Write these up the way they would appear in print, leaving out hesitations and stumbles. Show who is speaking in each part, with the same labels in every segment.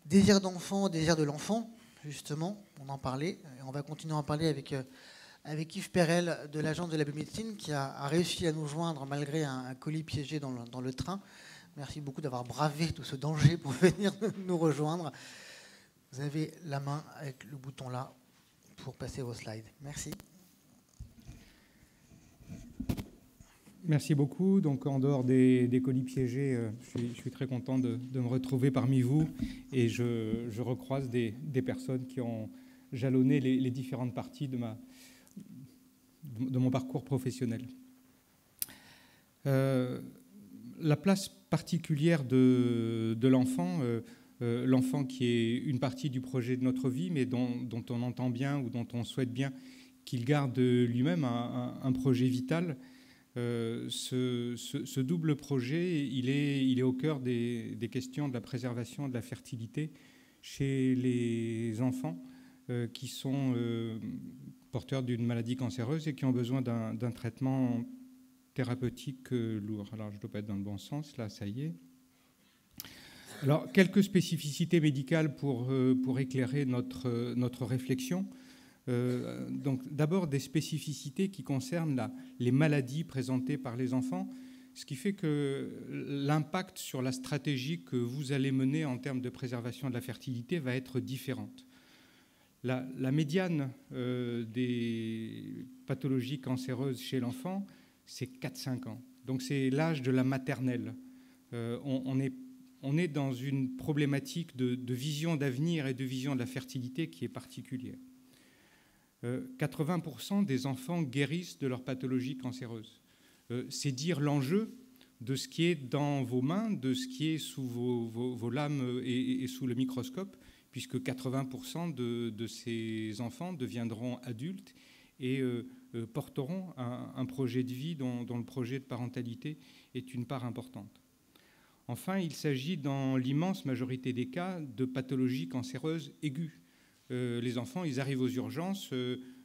Speaker 1: Désir d'enfant, désir de l'enfant, justement, on en parlait. Et on va continuer à en parler avec Yves Perel de l'Agence de la biomédecine qui a réussi à nous joindre malgré un colis piégé dans le train. Merci beaucoup d'avoir bravé tout ce danger pour venir nous rejoindre. Vous avez la main avec le bouton là pour passer vos slides. Merci.
Speaker 2: Merci beaucoup. Donc, en dehors des colis piégés, je suis très content de me retrouver parmi vous et je recroise des personnes qui ont jalonné les différentes parties de mon parcours professionnel. La place particulière de l'enfant, l'enfant qui est une partie du projet de notre vie, mais dont on entend bien ou dont on souhaite bien qu'il garde lui-même un projet vital. Ce double projet, il est au cœur des questions de la préservation de la fertilité chez les enfants qui sont porteurs d'une maladie cancéreuse et qui ont besoin d'un traitement thérapeutique lourd. Alors, je ne dois pas être dans le bon sens, là, ça y est. Alors, quelques spécificités médicales pour éclairer notre réflexion. Donc, d'abord, des spécificités qui concernent les maladies présentées par les enfants, ce qui fait que l'impact sur la stratégie que vous allez mener en termes de préservation de la fertilité va être différente. La médiane des pathologies cancéreuses chez l'enfant, c'est 4-5 ans. Donc, c'est l'âge de la maternelle. On est dans une problématique de vision d'avenir et de vision de la fertilité qui est particulière. 80% des enfants guérissent de leur pathologie cancéreuse. C'est dire l'enjeu de ce qui est dans vos mains, de ce qui est sous vos lames et sous le microscope, puisque 80% de ces enfants deviendront adultes et porteront un projet de vie dont le projet de parentalité est une part importante. Enfin, il s'agit dans l'immense majorité des cas de pathologies cancéreuses aiguës. Les enfants, ils arrivent aux urgences,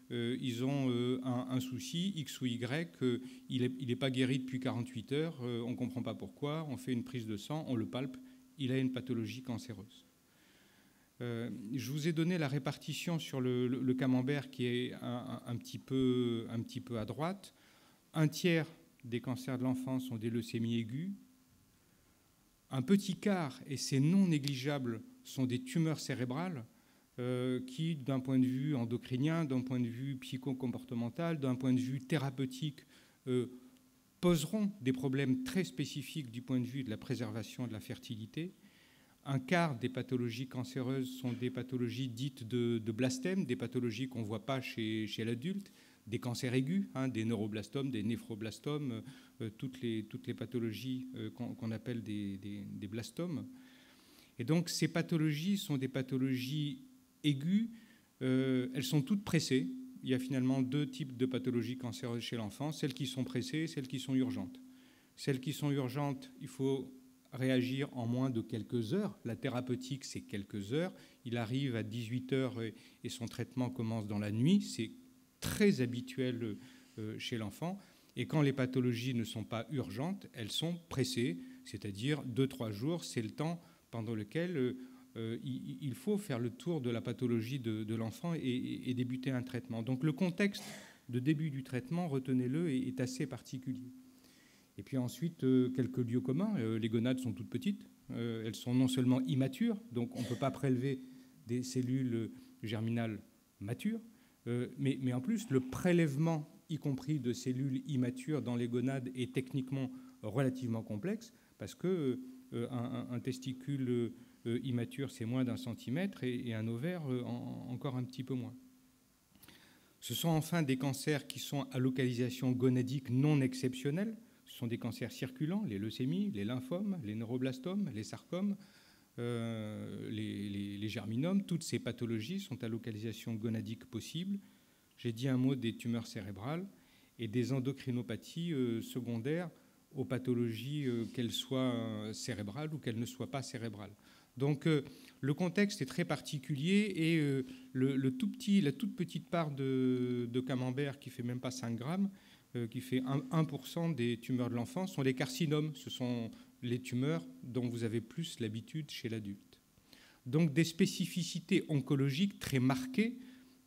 Speaker 2: ils ont un souci, X ou Y, il n'est pas guéri depuis 48 heures, on ne comprend pas pourquoi, on fait une prise de sang, on le palpe, il a une pathologie cancéreuse. Je vous ai donné la répartition sur le camembert qui est un petit peu à droite. 1/3 des cancers de l'enfant sont des leucémies aiguës. Un petit quart, et c'est non négligeable, sont des tumeurs cérébrales qui, d'un point de vue endocrinien, d'un point de vue psychocomportemental, d'un point de vue thérapeutique, poseront des problèmes très spécifiques du point de vue de la préservation de la fertilité. 1/4 des pathologies cancéreuses sont des pathologies dites de blastème, des pathologies qu'on ne voit pas chez l'adulte, des cancers aigus, des neuroblastomes, des néphroblastomes, toutes les pathologies qu'on appelle des blastomes. Et donc ces pathologies sont des pathologies aiguës, elles sont toutes pressées. Il y a finalement 2 types de pathologies cancéreuses chez l'enfant, celles qui sont pressées et celles qui sont urgentes. Celles qui sont urgentes, il faut réagir en moins de quelques heures. La thérapeutique, c'est quelques heures. Il arrive à 18 heures et son traitement commence dans la nuit. C'est très habituel chez l'enfant. Et quand les pathologies ne sont pas urgentes, elles sont pressées, c'est-à-dire 2-3 jours, c'est le temps pendant lequel il faut faire le tour de la pathologie de l'enfant et débuter un traitement. Donc le contexte de début du traitement, retenez-le, est assez particulier. Et puis ensuite, quelques lieux communs. Les gonades sont toutes petites. Elles sont non seulement immatures, donc on ne peut pas prélever des cellules germinales matures, mais en plus, le prélèvement, y compris de cellules immatures dans les gonades, est techniquement relativement complexe parce qu'un testicule immature, c'est moins d'1 centimètre et un ovaire encore un petit peu moins. Ce sont enfin des cancers qui sont à localisation gonadique non exceptionnelle. Ce sont des cancers circulants, les leucémies, les lymphomes, les neuroblastomes, les sarcomes, les germinomes. Toutes ces pathologies sont à localisation gonadique possible. J'ai dit un mot des tumeurs cérébrales et des endocrinopathies secondaires aux pathologies, qu'elles soient cérébrales ou qu'elles ne soient pas cérébrales. Donc le contexte est très particulier et la toute petite part de camembert qui ne fait même pas 5 grammes, qui fait 1% des tumeurs de l'enfant, sont les carcinomes. Ce sont les tumeurs dont vous avez plus l'habitude chez l'adulte. donc des spécificités oncologiques très marquées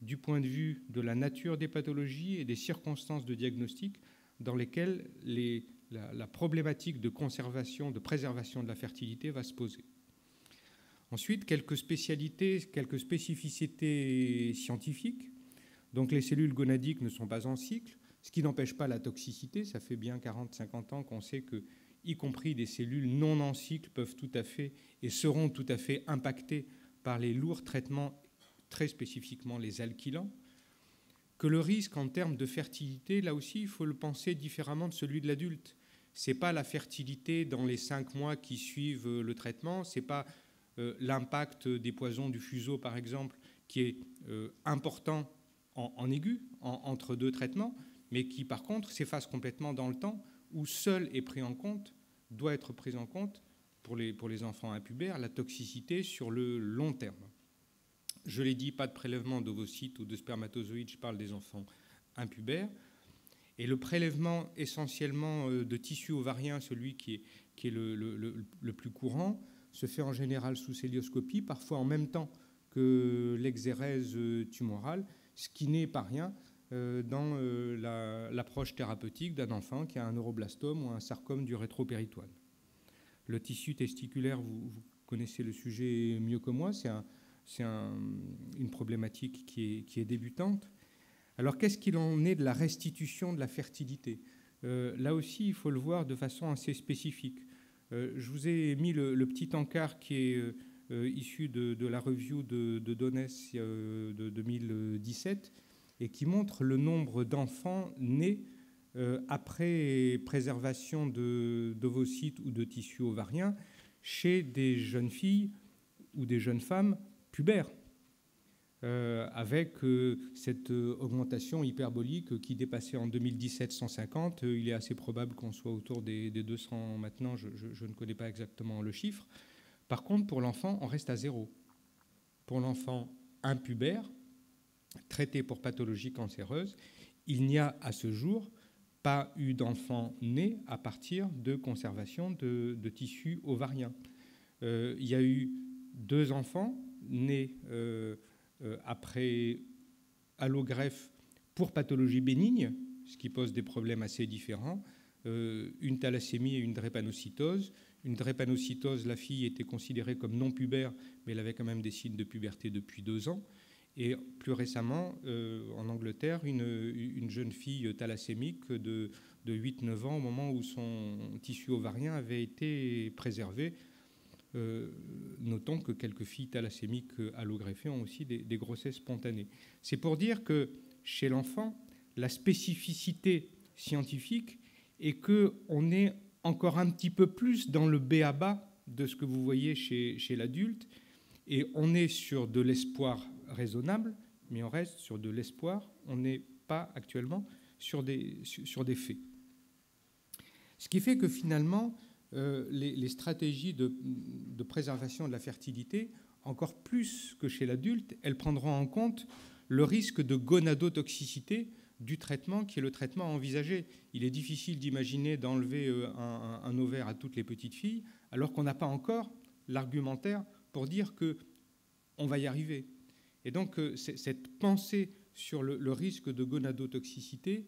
Speaker 2: du point de vue de la nature des pathologies et des circonstances de diagnostic dans lesquelles la problématique de conservation, de préservation de la fertilité va se poser. Ensuite, quelques spécificités scientifiques. Donc les cellules gonadiques ne sont pas en cycle, ce qui n'empêche pas la toxicité. Ça fait bien 40-50 ans qu'on sait que, y compris des cellules non en cycle, peuvent tout à fait et seront tout à fait impactées par les lourds traitements, très spécifiquement les alkylants. Que le risque en termes de fertilité, là aussi, il faut le penser différemment de celui de l'adulte. Ce n'est pas la fertilité dans les 5 mois qui suivent le traitement, ce n'est pas l'impact des poisons du fuseau, par exemple, qui est important en aigu, entre 2 traitements, mais qui, par contre, s'efface complètement dans le temps, où seul est pris en compte, doit être pris en compte, pour les enfants impubères, la toxicité sur le long terme. Je l'ai dit, pas de prélèvement d'ovocytes ou de spermatozoïdes, je parle des enfants impubères. Et le prélèvement essentiellement de tissu ovarien, celui qui est le plus courant, se fait en général sous célioscopie, parfois en même temps que l'exérèse tumorale, ce qui n'est pas rien dans l'approche thérapeutique d'un enfant qui a un neuroblastome ou un sarcome du rétropéritoine. Le tissu testiculaire, vous connaissez le sujet mieux que moi, c'est une problématique qui est débutante. Alors, qu'est-ce qu'il en est de la restitution de la fertilité ? Là aussi, il faut le voir de façon assez spécifique. Je vous ai mis le petit encart qui est issu de la review de Donnes de 2017 et qui montre le nombre d'enfants nés après préservation d'ovocytes ou de tissus ovariens chez des jeunes filles ou des jeunes femmes pubères, avec cette augmentation hyperbolique qui dépassait en 2017 150. Il est assez probable qu'on soit autour des 200 maintenant, je ne connais pas exactement le chiffre. Par contre, pour l'enfant, on reste à 0. Pour l'enfant impubère, traité pour pathologie cancéreuse, il n'y a à ce jour pas eu d'enfant né à partir de conservation de tissus ovariens. Il y a eu 2 enfants nés après allogreffe pour pathologie bénigne, ce qui pose des problèmes assez différents, une thalassémie et une drépanocytose. Une drépanocytose, la fille était considérée comme non pubère, mais elle avait quand même des signes de puberté depuis 2 ans. Et plus récemment, en Angleterre, une jeune fille thalassémique de 8-9 ans, au moment où son tissu ovarien avait été préservé. Notons que quelques filles thalassémiques allogreffées ont aussi des grossesses spontanées. C'est pour dire que chez l'enfant, la spécificité scientifique est qu'on est encore un petit peu plus dans le b.a.-ba de ce que vous voyez chez l'adulte, et on est sur de l'espoir raisonnable, mais on reste sur de l'espoir, on n'est pas actuellement sur des faits. Ce qui fait que finalement, les stratégies de préservation de la fertilité, encore plus que chez l'adulte, elles prendront en compte le risque de gonadotoxicité du traitement qui est le traitement envisagé. Il est difficile d'imaginer d'enlever un ovaire à toutes les petites filles alors qu'on n'a pas encore l'argumentaire pour dire qu'on va y arriver. Et donc cette pensée sur le risque de gonadotoxicité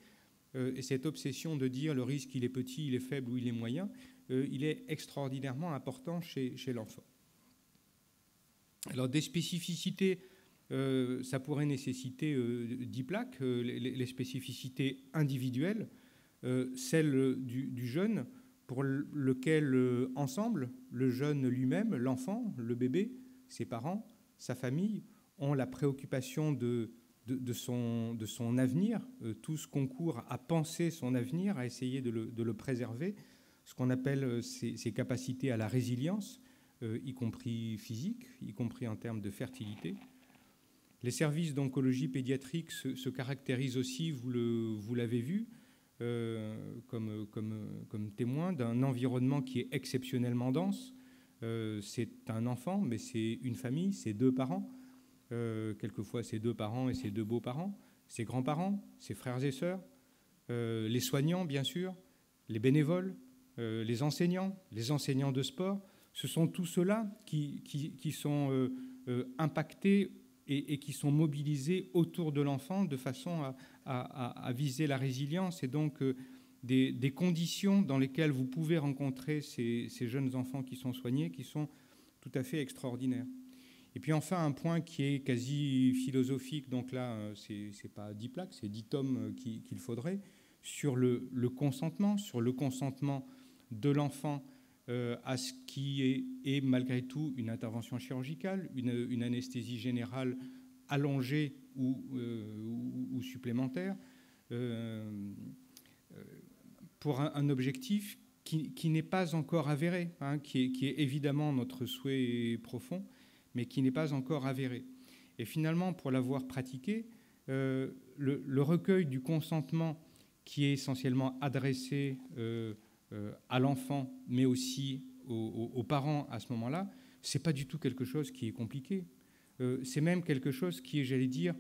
Speaker 2: et cette obsession de dire le risque il est petit, il est faible ou il est moyen, il est extraordinairement important chez l'enfant. Alors des spécificités, ça pourrait nécessiter 10 plaques, les spécificités individuelles, celles du jeune, pour lequel ensemble, le jeune lui-même, l'enfant, le bébé, ses parents, sa famille, ont la préoccupation de son avenir, tous concourent à penser son avenir, à essayer de le préserver, ce qu'on appelle ses capacités à la résilience, y compris physique, y compris en termes de fertilité. Les services d'oncologie pédiatrique se caractérisent aussi, vous l'avez vu, comme témoin d'un environnement qui est exceptionnellement dense. C'est un enfant, mais c'est une famille, c'est 2 parents. Quelquefois, c'est 2 parents et c'est 2 beaux-parents, ses grands-parents, ses frères et sœurs, les soignants, bien sûr, les bénévoles, les enseignants de sport. Ce sont tous ceux-là qui sont impactés et qui sont mobilisés autour de l'enfant de façon à viser la résilience et donc des conditions dans lesquelles vous pouvez rencontrer ces jeunes enfants qui sont soignés qui sont tout à fait extraordinaires. Et puis enfin, un point qui est quasi philosophique, donc là, c'est pas 10 plaques, c'est 10 tomes qu'il faudrait, sur le consentement de l'enfant à ce qui est malgré tout une intervention chirurgicale, une anesthésie générale allongée ou supplémentaire, pour un objectif qui n'est pas encore avéré, hein, qui est évidemment notre souhait profond, mais qui n'est pas encore avéré. Et finalement, pour l'avoir pratiqué, le recueil du consentement qui est essentiellement adressé à l'enfant, mais aussi aux parents à ce moment-là, ce n'est pas du tout quelque chose qui est compliqué. C'est même quelque chose qui est, j'allais dire,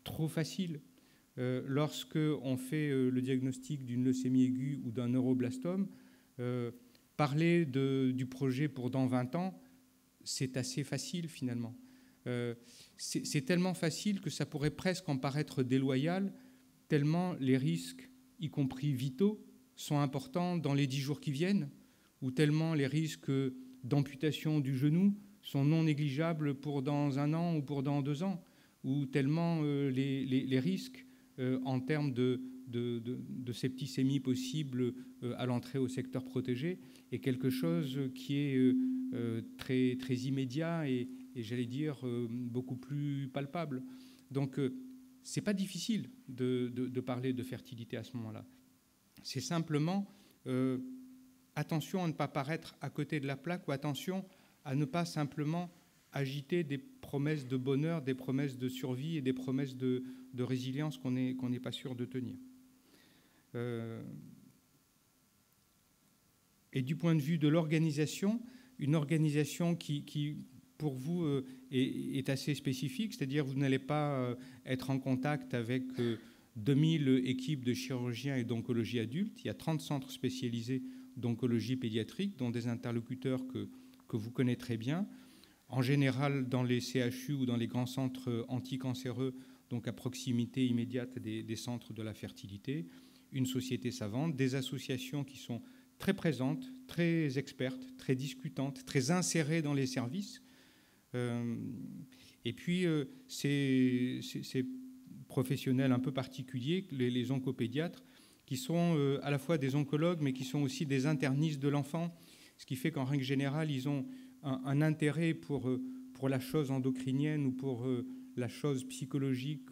Speaker 2: trop facile. Lorsqu'on fait le diagnostic d'une leucémie aiguë ou d'un neuroblastome, parler du projet pour dans 20 ans, c'est assez facile finalement. C'est tellement facile que ça pourrait presque en paraître déloyal, tellement les risques, y compris vitaux, sont importants dans les 10 jours qui viennent, ou tellement les risques d'amputation du genou sont non négligeables pour dans 1 an ou pour dans 2 ans, ou tellement les risques en termes de septicémie possible à l'entrée au secteur protégé est quelque chose qui est très, très immédiat et j'allais dire beaucoup plus palpable. Donc c'est pas difficile de parler de fertilité à ce moment-là. C'est simplement attention à ne pas paraître à côté de la plaque ou attention à ne pas simplement agiter des promesses de bonheur, des promesses de survie et des promesses de résilience qu'on n'est pas sûr de tenir. Et du point de vue de l'organisation, une organisation qui pour vous, est assez spécifique, c'est-à-dire vous n'allez pas être en contact avec 2000 équipes de chirurgiens et d'oncologie adulte. Il y a 30 centres spécialisés d'oncologie pédiatrique, dont des interlocuteurs que vous connaîtrez bien. En général, dans les CHU ou dans les grands centres anticancéreux, donc à proximité immédiate des centres de la fertilité, une société savante, des associations qui sont très présentes, très expertes, très discutantes, très insérées dans les services. Et puis, ces professionnels un peu particuliers, les oncopédiatres, qui sont à la fois des oncologues, mais qui sont aussi des internistes de l'enfant, ce qui fait qu'en règle générale, ils ont un intérêt pour la chose endocrinienne ou pour la chose psychologique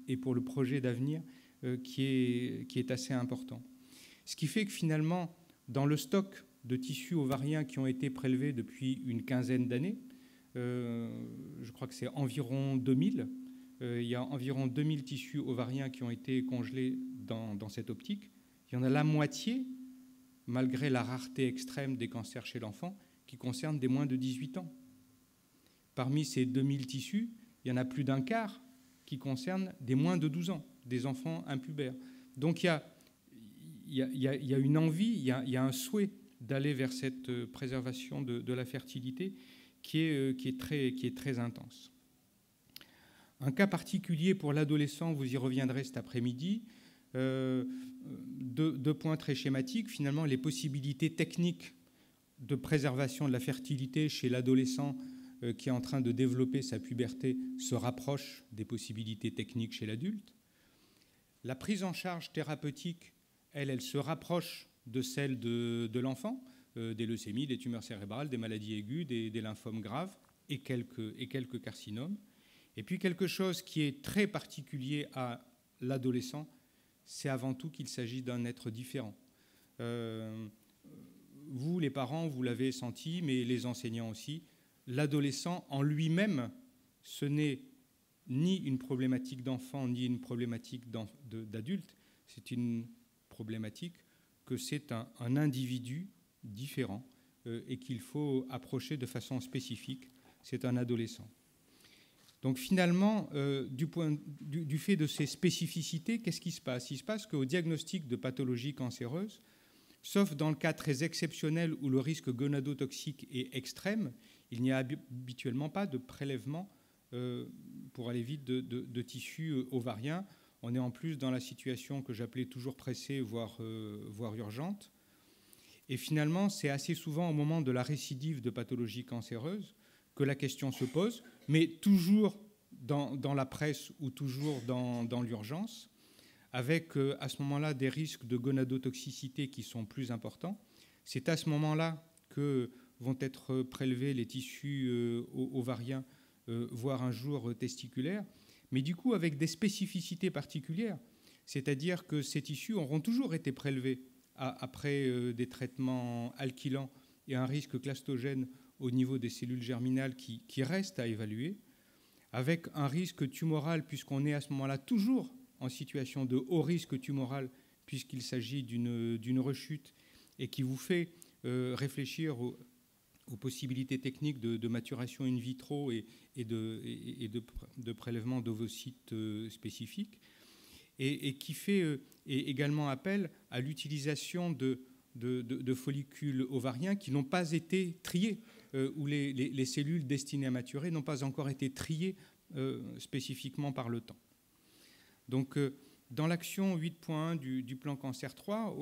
Speaker 2: et pour le projet d'avenir qui est assez important. Ce qui fait que finalement, dans le stock de tissus ovariens qui ont été prélevés depuis une quinzaine d'années, je crois que c'est environ 2000, il y a environ 2000 tissus ovariens qui ont été congelés dans cette optique. Il y en a la moitié, malgré la rareté extrême des cancers chez l'enfant, qui concernent des moins de 18 ans. Parmi ces 2000 tissus, il y en a plus d'un quart qui concernent des moins de 12 ans, des enfants impubères. Donc il y a une envie, il y a un souhait d'aller vers cette préservation de la fertilité qui est très intense. Un cas particulier pour l'adolescent, vous y reviendrez cet après-midi, deux points très schématiques. Finalement, les possibilités techniques de préservation de la fertilité chez l'adolescent qui est en train de développer sa puberté se rapprochent des possibilités techniques chez l'adulte. La prise en charge thérapeutique, elle se rapproche de celle de l'enfant, des leucémies, des tumeurs cérébrales, des maladies aiguës, des lymphomes graves et quelques carcinomes. Et puis quelque chose qui est très particulier à l'adolescent, c'est avant tout qu'il s'agit d'un être différent. Vous, les parents, vous l'avez senti, mais les enseignants aussi, l'adolescent en lui-même, ce n'est ni une problématique d'enfant, ni une problématique d'adulte, c'est une problématique que c'est un individu différent et qu'il faut approcher de façon spécifique. C'est un adolescent. Donc finalement, du fait de ces spécificités, qu'est-ce qui se passe? Il se passe qu'au diagnostic de pathologie cancéreuse, sauf dans le cas très exceptionnel où le risque gonadotoxique est extrême, il n'y a habituellement pas de prélèvement pour aller vite de tissu ovarien. On est en plus dans la situation que j'appelais toujours pressée, voire urgente. Et finalement, c'est assez souvent au moment de la récidive de pathologie cancéreuse que la question se pose, mais toujours dans la presse ou toujours dans l'urgence, avec à ce moment-là des risques de gonadotoxicité qui sont plus importants. C'est à ce moment-là que vont être prélevés les tissus ovariens, voire un jour testiculaires, mais du coup avec des spécificités particulières, c'est-à-dire que ces tissus auront toujours été prélevés après des traitements alkylants et un risque clastogène au niveau des cellules germinales qui reste à évaluer, avec un risque tumoral, puisqu'on est à ce moment-là toujours en situation de haut risque tumoral, puisqu'il s'agit d'une rechute et qui vous fait réfléchir aux possibilités techniques de maturation in vitro et de prélèvement d'ovocytes spécifiques, et qui fait également appel à l'utilisation de follicules ovariens qui n'ont pas été triés, où les cellules destinées à maturer n'ont pas encore été triées spécifiquement par le temps. Donc, dans l'action 8.1 du plan Cancer 3,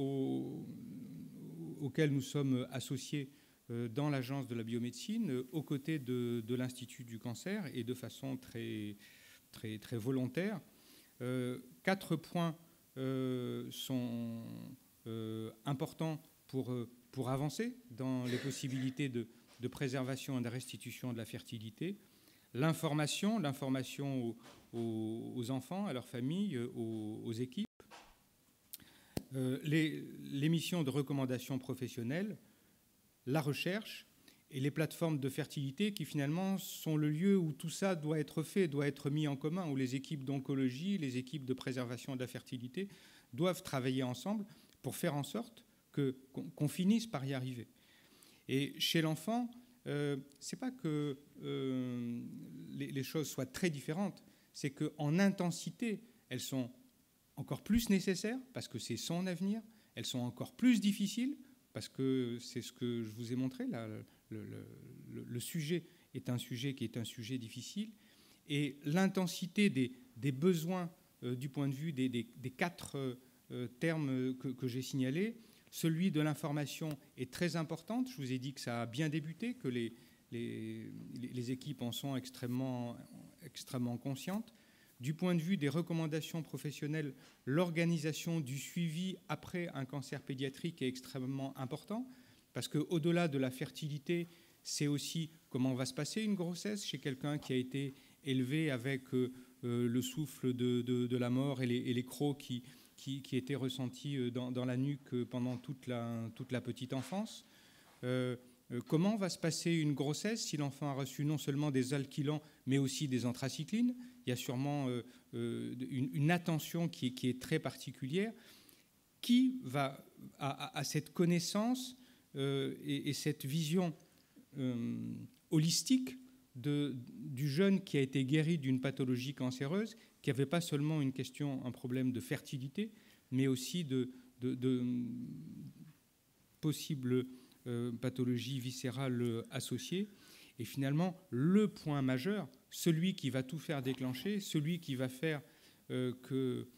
Speaker 2: auquel nous sommes associés dans l'Agence de la biomédecine, aux côtés de l'Institut du cancer et de façon très, très, très volontaire, 4 points sont importants pour avancer dans les possibilités de préservation et de restitution de la fertilité. L'information aux enfants, à leurs familles, aux équipes. Les missions de recommandation professionnelle, la recherche et les plateformes de fertilité qui finalement sont le lieu où tout ça doit être fait, doit être mis en commun, où les équipes d'oncologie, les équipes de préservation de la fertilité doivent travailler ensemble pour faire en sorte qu'on finisse par y arriver. Et chez l'enfant, c'est pas que les choses soient très différentes, c'est qu'en intensité, elles sont encore plus nécessaires parce que c'est son avenir, elles sont encore plus difficiles parce que c'est ce que je vous ai montré, là, le sujet est un sujet qui est un sujet difficile, et l'intensité des besoins du point de vue des 4 termes que j'ai signalés, celui de l'information est très importante. Je vous ai dit que ça a bien débuté, que les équipes en sont extrêmement conscientes. Du point de vue des recommandations professionnelles, l'organisation du suivi après un cancer pédiatrique est extrêmement important, parce qu'au-delà de la fertilité, c'est aussi comment va se passer une grossesse chez quelqu'un qui a été élevé avec le souffle de la mort et les crocs qui étaient ressentis dans la nuque pendant toute la petite enfance. Comment va se passer une grossesse si l'enfant a reçu non seulement des alkylants, mais aussi des anthracyclines? Il y a sûrement une attention qui est très particulière. Qui va à cette connaissance et cette vision holistique du jeune qui a été guéri d'une pathologie cancéreuse, qui n'avait pas seulement un problème de fertilité, mais aussi de possibles pathologies viscérales associées. Et finalement, le point majeur, celui qui va tout faire déclencher, celui qui va faire que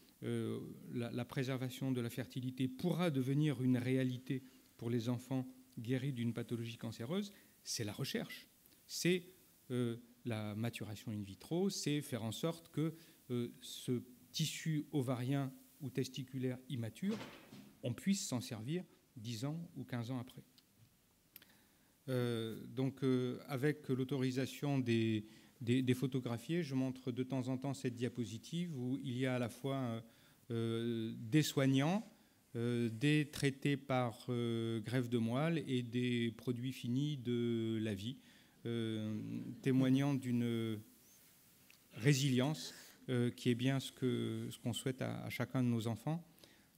Speaker 2: la préservation de la fertilité pourra devenir une réalité pour les enfants guéris d'une pathologie cancéreuse, c'est la recherche. C'est la maturation in vitro, c'est faire en sorte que ce tissu ovarien ou testiculaire immature, on puisse s'en servir 10 ans ou 15 ans après. Avec l'autorisation des photographiés, je montre de temps en temps cette diapositive où il y a à la fois des soignants, des traités par greffe de moelle et des produits finis de la vie, témoignant d'une résilience qui est bien ce qu'on souhaite à chacun de nos enfants.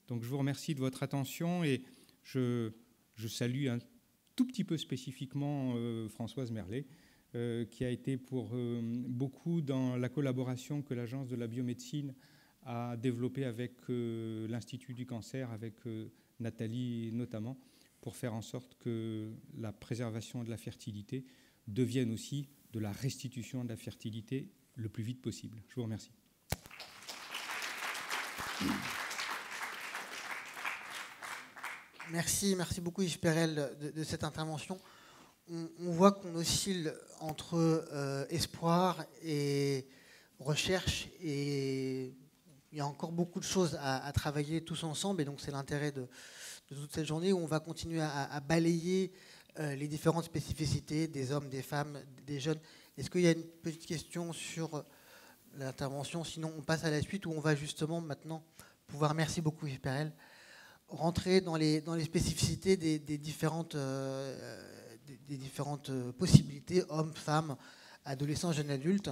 Speaker 2: Donc je vous remercie de votre attention et je salue un tout petit peu spécifiquement Françoise Merlet, qui a été pour beaucoup dans la collaboration que l'Agence de la biomédecine a développée avec l'Institut du cancer, avec Nathalie notamment, pour faire en sorte que la préservation de la fertilité devienne aussi de la restitution de la fertilité le plus vite possible. Je vous remercie.
Speaker 1: Merci beaucoup Yves Perel de cette intervention. On voit qu'on oscille entre espoir et recherche, et il y a encore beaucoup de choses à travailler tous ensemble, et donc c'est l'intérêt de toute cette journée où on va continuer à balayer les différentes spécificités des hommes, des femmes, des jeunes. Est-ce qu'il y a une petite question sur l'intervention? Sinon, on passe à la suite où on va justement maintenant pouvoir, merci beaucoup Yves Perel, rentrer dans les spécificités des différentes possibilités, hommes, femmes, adolescents, jeunes adultes.